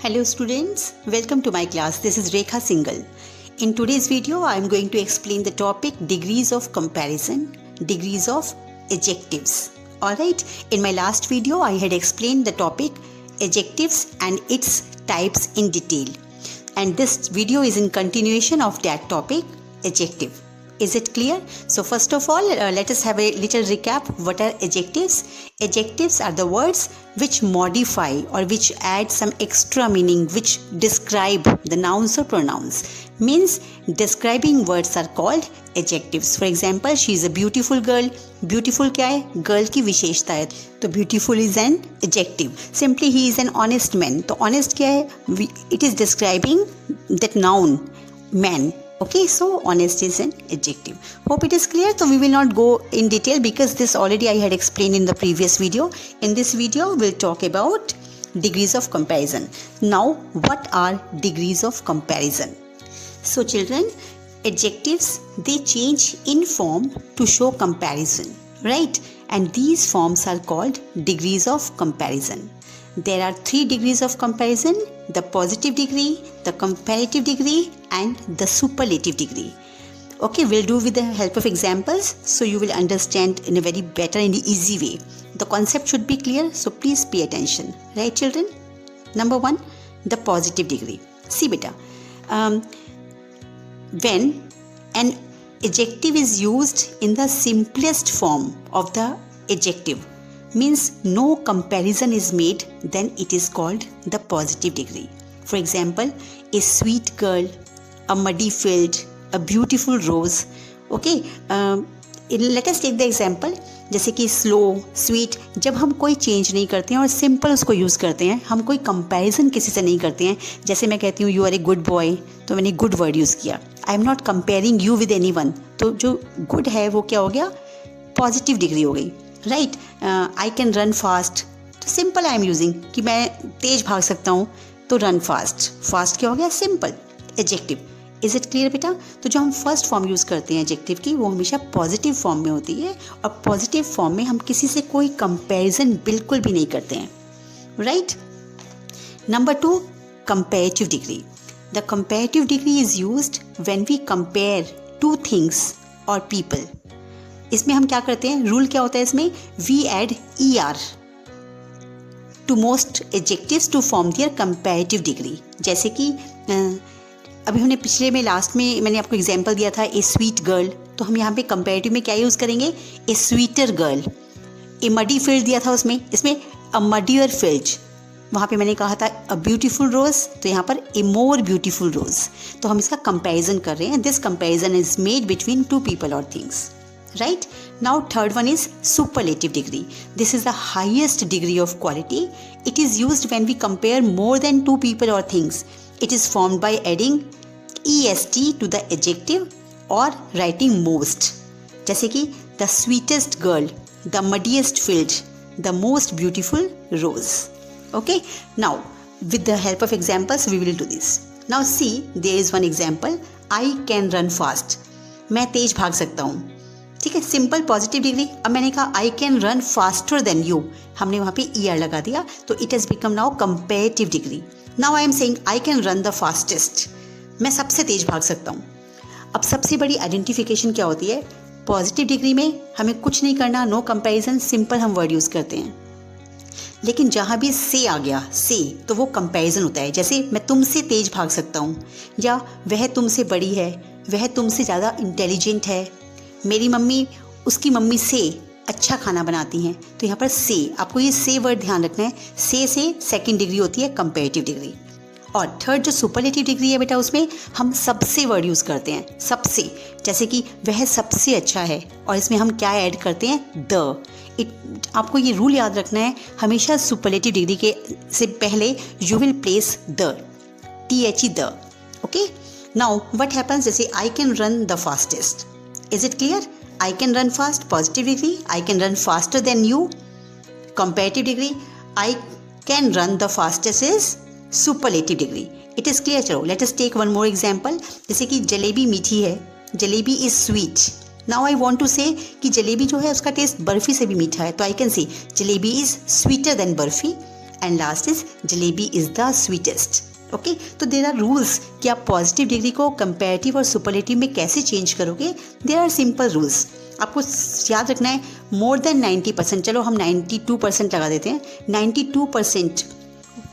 Hello students, welcome to my class. This is Rekha Singhal. In today's video, I am going to explain the topic degrees of comparison, degrees of adjectives. Alright, in my last video, I had explained the topic adjectives and its types in detail. And this video is in continuation of that topic, adjective. Is it clear? So first of all, let us have a little recap. What are adjectives? Adjectives are the words which modify or which add some extra meaning, which describe the nouns or pronouns. Means describing words are called adjectives. For example, she is a beautiful girl. Beautiful क्या है? Girl की विशेषता है. तो beautiful is an adjective. Simply he is an honest man. तो honest क्या है? It is describing that noun, man. Okay, so honest is an adjective. Hope it is clear. So we will not go in detail because this already I had explained in the previous video. In this video, we'll talk about degrees of comparison. Now, what are degrees of comparison? So children, adjectives, they change in form to show comparison, right? And these forms are called degrees of comparison. There are 3 degrees of comparison: the positive degree, the comparative degree, and the superlative degree. Okay, we'll do with the help of examples so you will understand in a very better and easy way. The concept should be clear, so please pay attention. Right, children? Number 1, the positive degree. See, beta, when an adjective is used in the simplest form of the adjective, means no comparison is made, then it is called the positive degree. For example, a sweet girl, a muddy field, a beautiful rose. Okay, let us take the example. जैसे कि slow, sweet, जब हम कोई change नहीं करते हैं और simple उसको यूज़ करते हैं, हम कोई कंपैरिजन किसी से नहीं करते हैं. जैसे मैं कहती हूँ you are a good boy, तो मैंने गुड वर्ड यूज़ किया. I am not comparing you with anyone. तो जो गुड है वो क्या हो गया? पॉजिटिव डिग्री हो गई. Right, I can run fast, तो सिंपल आई एम यूजिंग कि मैं तेज भाग सकता हूँ, तो रन फास्ट. फास्ट क्या हो गया? Simple adjective. Is it clear बेटा? तो जो हम फर्स्ट फॉर्म यूज़ करते हैं एडजेक्टिव की, वो हमेशा पॉजिटिव फॉर्म में होती है, और पॉजिटिव फॉर्म में हम किसी से कोई कंपैरिजन बिल्कुल भी नहीं करते हैं. Right. Number 2, comparative degree. The comparative degree is used when we compare 2 things और पीपल. इसमें हम क्या करते हैं? रूल क्या होता है इसमें? We add ER to most adjectives to form their comparative degree. जैसे कि अभी हमने पिछले में लास्ट में मैंने आपको एग्जांपल दिया था ए स्वीट गर्ल, तो हम यहाँ पे कंपैरेटिव में क्या यूज़ करेंगे? ए स्वीटर गर्ल. ए मडी फील्ड दिया था उसमें, इसमें अ मडियर फील्ड. वहाँ पे मैंने कहा था अ ब्यूटीफुल रोज, तो यहाँ पर ए मोर ब्यूटीफुल रोज. तो हम इसका कंपैरिजन कर रहे हैं. This comparison is made between 2 people और things. Right? Now third one is superlative degree. This is the highest degree of quality. It is used when we compare more than 2 people or things. It is formed by adding EST to the adjective or writing most. जैसे कि the sweetest girl, the muddiest field, the most beautiful rose. Okay? Now with the help of examples we will do this. Now see, there is one example. I can run fast. मैं तेज भाग सकता हूँ. ठीक है, simple positive degree. अब मैंने कहा आई can run faster than you, हमने वहाँ पे ER लगा दिया, तो it has become now comparative degree. Now I am saying I can run the fastest. मैं सबसे तेज भाग सकता हूँ. अब सबसे बड़ी आइडेंटिफिकेशन क्या होती है? पॉजिटिव डिग्री में हमें कुछ नहीं करना, नो कंपैरिजन, सिंपल हम वर्ड यूज़ करते हैं. लेकिन जहाँ भी से आ गया, से, तो वो कंपैरिजन होता है. जैसे मैं तुमसे तेज भाग सकता हूँ, या वह तुमसे बड़ी है, वह तुमसे ज़्यादा इंटेलिजेंट है, मेरी मम्मी उसकी मम्मी से अच्छा खाना बनाती हैं. तो यहाँ पर से, आपको ये से वर्ड ध्यान रखना है. से सेकंड डिग्री होती है कंपैरेटिव डिग्री. और थर्ड जो सुपरलेटिव डिग्री है बेटा, उसमें हम सबसे वर्ड यूज़ करते हैं. सबसे, जैसे कि वह सबसे अच्छा है, और इसमें हम क्या ऐड करते हैं? द. आपको ये रूल याद रखना है, हमेशा सुपरलेटिव डिग्री के से पहले you will place the, THE the. Okay. Now what happens? जैसे I can run the fastest. Is it clear? I can run fast, positive degree. I can run faster than you, comparative degree. I can run the fastest is superlative degree. It is clear? चलो, let us take one more example. जैसे कि जलेबी मीठी है, jalebi is sweet. Now I want to say कि जलेबी जो है उसका test barfi से भी मीठा है, तो I can say jalebi is sweeter than barfi and last is jalebi is the sweetest. Okay, तो देर आर रूल्स कि आप पॉजिटिव डिग्री को कंपैरेटिव और सुपरलेटिव में कैसे चेंज करोगे। देर आर सिंपल रूल्स, आपको याद रखना है। मोर देन 90%, चलो हम 92% लगा देते हैं। 92%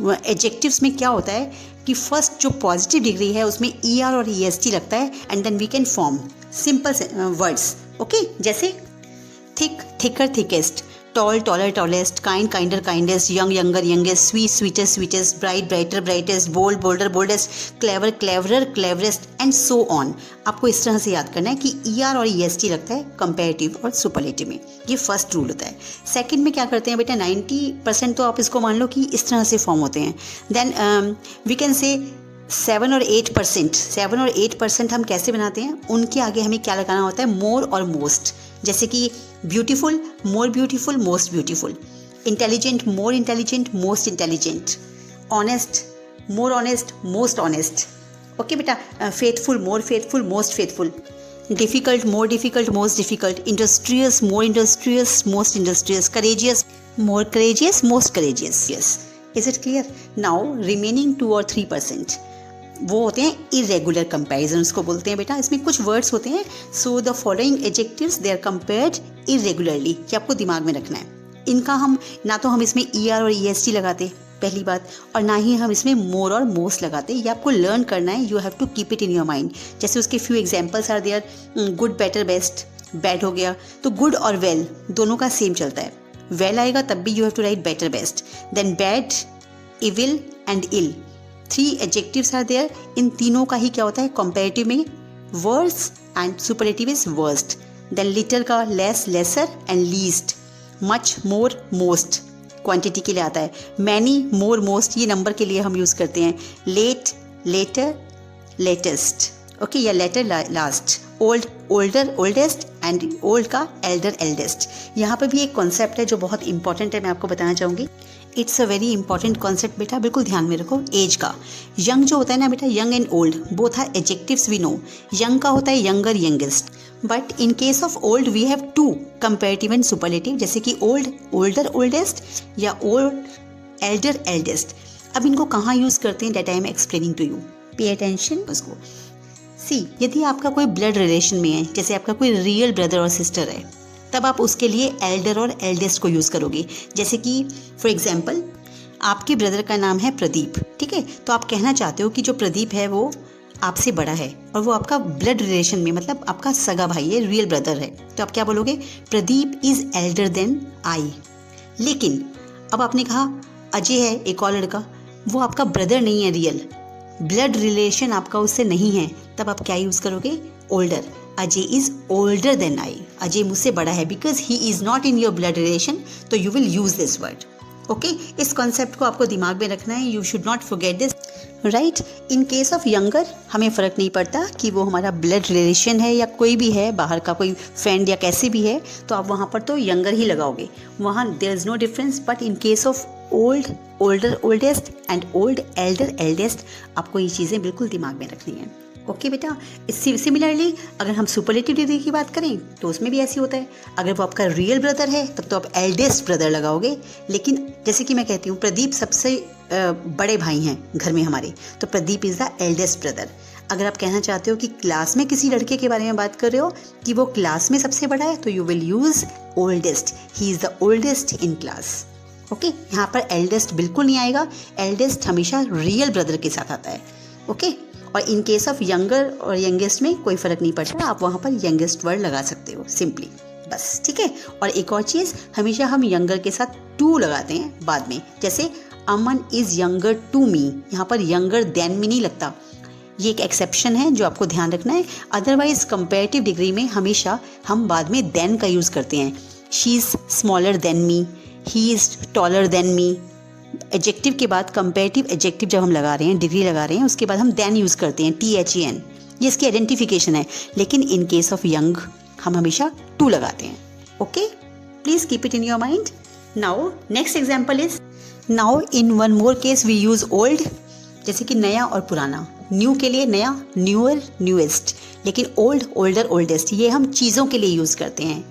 एडजेक्टिव्स में क्या होता है कि फर्स्ट जो पॉजिटिव डिग्री है उसमें ER और EST लगता है and then we can form simple words. Okay, जैसे thick, thicker, thickest, tall, taller, tallest, kind, kinder, kindest, young, younger, youngest, sweet, sweetest, sweetest, bright, brighter, brightest, bold, bolder, boldest, clever, cleverer, cleverest and so on. आपको इस तरह से याद करना है कि ER और EST लगता है कंपैरेटिव और सुपरलेटिव में। ये फर्स्ट रूल होता है। सेकंड में क्या करते हैं बेटा, 90% तो आप इसको मान लो कि इस तरह से फॉर्म होते हैं। देन वी कैन से 7 और 8% हम कैसे बनाते हैं, उनके आगे हमें क्या लगाना होता है, मोर और मोस्ट। जैसे कि beautiful, more beautiful, most beautiful. Intelligent, more intelligent, most intelligent. Honest, more honest, most honest. Okay बेटा, faithful, more faithful, most faithful. Difficult, more difficult, most difficult. Industrious, more industrious, most industrious. Courageous, more courageous, most courageous. Yes, is it clear? Now remaining 2 और 3% वो होते हैं irregular comparison, उसको बोलते हैं बेटा। इसमें कुछ वर्ड्स होते हैं, so the following adjectives they are compared irregularly, ये आपको दिमाग में रखना है। इनका हम ना तो हम इसमें ER और EST लगाते पहली बात, और ना ही हम इसमें मोर और मोस्ट लगाते। ये आपको लर्न करना है, you have to keep it in your mind. जैसे उसके few examples are there, good, better, best. Bad हो गया तो गुड और वेल दोनों का सेम चलता है। वेल आएगा तब भी you have to write better, best. Then bad, evil and ill, 3 adjectives are there. इन तीनों का ही क्या होता है कंपैरेटिव में, worse and superlative is worst. Then little का less, lesser and least. Much, more, most quantity के लिए आता है। मैनी, मोर, मोस्ट ये नंबर के लिए हम यूज़ करते हैं। Late, later, latest. ओके, या latter, last. Old, older, oldest and old का एल्डर, एल्डेस्ट। यहाँ पर भी एक कॉन्सेप्ट है जो बहुत इंपॉर्टेंट है, मैं आपको बताना चाहूँगी। It's a very important concept बेटा, बिल्कुल ध्यान में रखो। एज का, यंग जो होता है ना बेटा, young and old both are adjectives we know. Young का होता है younger, youngest, but in case of old we have 2 comparative and superlative, जैसे कि ओल्ड, ओल्डर, ओल्डेस्ट या ओल्ड, एल्डर, एल्डेस्ट। अब इनको कहाँ यूज़ करते हैं, that I am explaining to you, pay attention उसको। सी, यदि आपका कोई ब्लड रिलेशन में है, जैसे आपका कोई रियल ब्रदर और सिस्टर है, तब आप उसके लिए एल्डर और एल्डेस्ट को यूज़ करोगे। जैसे कि फॉर एग्जाम्पल आपके ब्रदर का नाम है प्रदीप, ठीक है, तो आप कहना चाहते हो कि जो प्रदीप है वो आपसे बड़ा है और वो आपका ब्लड रिलेशन में, मतलब आपका सगा भाई है, रियल ब्रदर है, तो आप क्या बोलोगे, Pradeep is elder than I. लेकिन अब आपने कहा अजय है एक और लड़का, वो आपका ब्रदर नहीं है, रियल ब्लड रिलेशन आपका उससे नहीं है, तब आप क्या यूज़ करोगे, older. Ajay is older than I, Ajay मुझसे बड़ा है, because he is not in your blood relation, तो you will use this word. Okay, इस कॉन्सेप्ट को आपको दिमाग में रखना है, you should not forget this, right. In case of younger हमें फ़र्क नहीं पड़ता कि वो हमारा ब्लड रिलेशन है या कोई भी है, बाहर का कोई फ्रेंड या कैसे भी है, तो आप वहाँ पर तो यंगर ही लगाओगे, वहाँ there is no difference. But in case of old, older, oldest and old, elder, eldest, आपको ये चीज़ें बिल्कुल दिमाग में रखनी है। ओके बेटा, सिमिलरली अगर हम सुपरलेटिव डिग्री की बात करें तो उसमें भी ऐसे होता है। अगर वो आपका रियल ब्रदर है तब तो आप एल्डेस्ट ब्रदर लगाओगे, लेकिन जैसे कि मैं कहती हूँ प्रदीप सबसे बड़े भाई हैं घर में हमारे, तो Pradeep is the eldest brother. अगर आप कहना चाहते हो कि क्लास में किसी लड़के के बारे में बात कर रहे हो कि वो क्लास में सबसे बड़ा है, तो you will use oldest, he is the oldest in class. Okay, यहाँ पर एल्डेस्ट बिल्कुल नहीं आएगा, एल्डेस्ट हमेशा रियल ब्रदर के साथ आता है। ओके, और इन केस ऑफ यंगर और यंगेस्ट में कोई फ़र्क नहीं पड़ता, आप वहाँ पर यंगेस्ट वर्ड लगा सकते हो सिंपली, बस, ठीक है। और एक और चीज़, हमेशा हम यंगर के साथ टू लगाते हैं बाद में, जैसे अमन इज़ यंगर टू मी, यहाँ पर यंगर देन मी नहीं लगता, ये एक एक्सेप्शन है जो आपको ध्यान रखना है। अदरवाइज कंपेरेटिव डिग्री में हमेशा हम बाद में देन का यूज़ करते हैं। She is smaller than me, he is taller than me. Adjective के बाद कंपेरेटिव एडजेक्टिव जब हम लगा रहे हैं, डिग्री लगा रहे हैं, उसके बाद हम देन यूज़ करते हैं, THEN, ये इसकी आइडेंटिफिकेशन है। लेकिन इन केस ऑफ यंग हम हमेशा टू लगाते हैं। Okay, please keep it in your mind. Now next example is, now in one more case we use old, जैसे कि नया और पुराना। न्यू के लिए नया, न्यूअर, न्यूएस्ट, लेकिन ओल्ड, ओल्डर, ओल्डेस्ट, ये हम चीज़ों के लिए यूज़ करते हैं।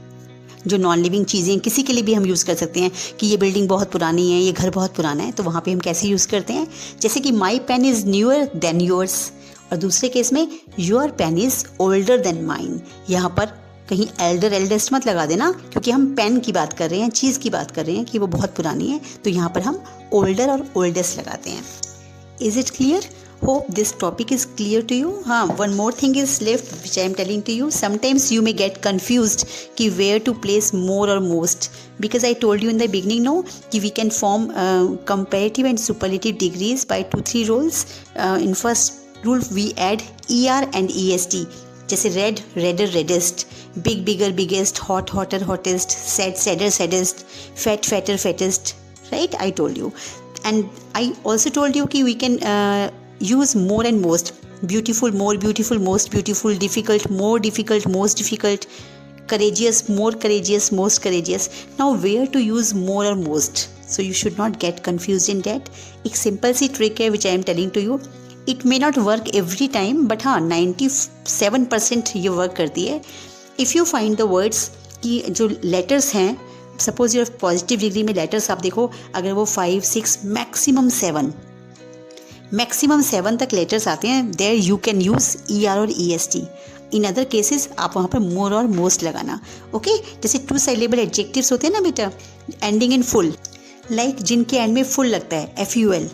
जो नॉन लिविंग चीज़ें किसी के लिए भी हम यूज़ कर सकते हैं कि ये बिल्डिंग बहुत पुरानी है, ये घर बहुत पुराना है, तो वहाँ पे हम कैसे यूज़ करते हैं, जैसे कि my pen is newer than yours, और दूसरे केस में your pen is older than mine. यहाँ पर कहीं एल्डर एल्डेस्ट मत लगा देना, क्योंकि हम पेन की बात कर रहे हैं, चीज़ की बात कर रहे हैं कि वो बहुत पुरानी है, तो यहाँ पर हम ओल्डर और ओल्डेस्ट लगाते हैं। Is it clear? Hope this topic is clear to you. One more thing is left which I am telling to you. Sometimes you may get confused कि where to place more or most, because I told you in the beginning no कि we can form comparative and superlative degrees by 2-3 rules. In first rule we add er and est, जैसे red redder reddest, big bigger biggest, hot hotter hottest, sad sadder saddest, fat fatter fattest, right? I told you. And I also told you कि we can use more and most, beautiful more beautiful, most beautiful, difficult more difficult, most difficult, courageous more courageous, most courageous. Now where to use more or most, so you should not get confused in that. एक simple सी trick है which I am telling to you. It may not work every time, but हाँ 97% ये work करती है. If you find the words कि जो letters हैं, सपोज योर पॉजिटिव डिग्री में लेटर्स आप देखो, अगर वो 5, 6, मैक्सिमम 7 तक लेटर्स आते हैं, there you can use ER और EST. इन अदर केसेस आप वहाँ पर मोर और मोस्ट लगाना. ओके, जैसे 2 साइलेबल एडजेक्टिव्स होते हैं ना बेटा, एंडिंग इन फुल, लाइक जिनके एंड में फुल लगता है, FUL.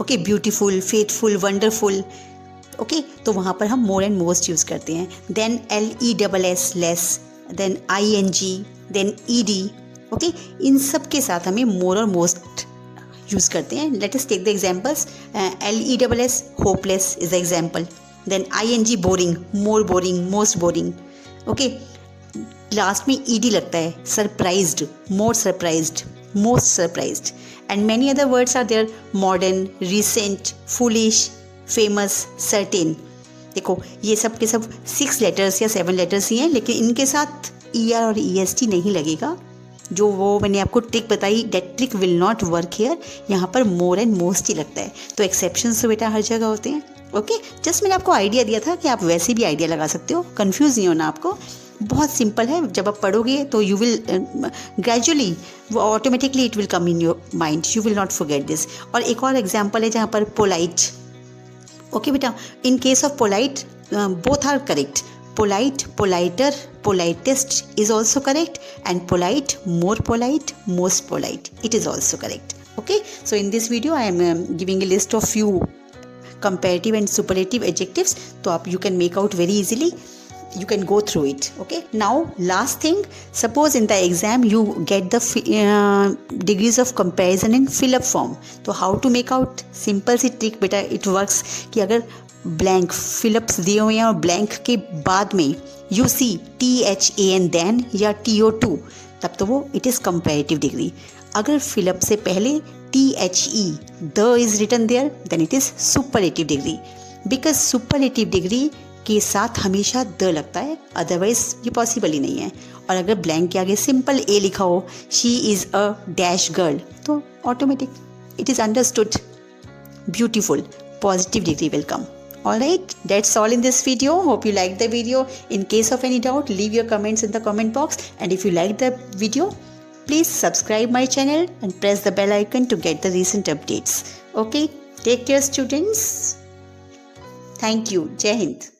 Okay, beautiful, faithful, wonderful. Okay, तो वहाँ पर हम मोर एंड मोस्ट यूज़ करते हैं. Then LESS less, then ING, then ED. Okay, इन सब के साथ हमें मोर और मोस्ट यूज़ करते हैं. Let us take the examples. LESS hopeless is the example. Then ING boring, more boring, most boring. Okay, last में ED लगता है, surprised, more surprised, most surprised. And many other words are there, modern, recent, foolish, famous, certain. देखो ये सब के सब 6 letters या 7 letters ही हैं, लेकिन इनके साथ ER और EST नहीं लगेगा. जो वो मैंने आपको ट्रिक बताई, that trick will not work here. यहाँ पर मोर एंड मोस्ट ही लगता है. तो एक्सेप्शंस तो बेटा हर जगह होते हैं. ओके, जस्ट मैंने आपको आइडिया दिया था कि आप वैसे भी आइडिया लगा सकते हो. कंफ्यूज नहीं होना आपको, बहुत सिंपल है. जब आप पढ़ोगे तो यू विल ग्रेजुअली, वो automatically it will come in your mind, you will not forget this. और एक और एग्जाम्पल है जहाँ पर पोलाइट. ओके बेटा, in case of polite both are correct. Polite, politer, politest is also correct, and polite, more polite, most polite, it is also correct. Okay, so in this video I am giving a list of few comparative and superlative adjectives, so you can make out very easily. You can go through it. Okay, now last thing, suppose in the exam you get the degrees of comparison in fill up form. So how to make out? Simple सी trick बेटा, it works कि अगर blank fill-ups दिए हुए हैं और blank के बाद में यू सी THAN देन या TO2, तब तो वो इट इज़ कंपैरेटिव डिग्री. अगर फिलअप से पहले THE the is written there, then it is superlative degree. Because superlative degree के साथ हमेशा द लगता है, अदरवाइज ये पॉसिबल ही नहीं है. और अगर ब्लैंक के आगे सिंपल A लिखा हो, she is a dash girl, तो automatic it is understood, beautiful, positive degree will come. Alright, that's all in this video. Hope you liked the video. In case of any doubt, leave your comments in the comment box. And if you liked the video, please subscribe my channel and press the bell icon to get the recent updates. Okay, take care students. Thank you. Jai Hind.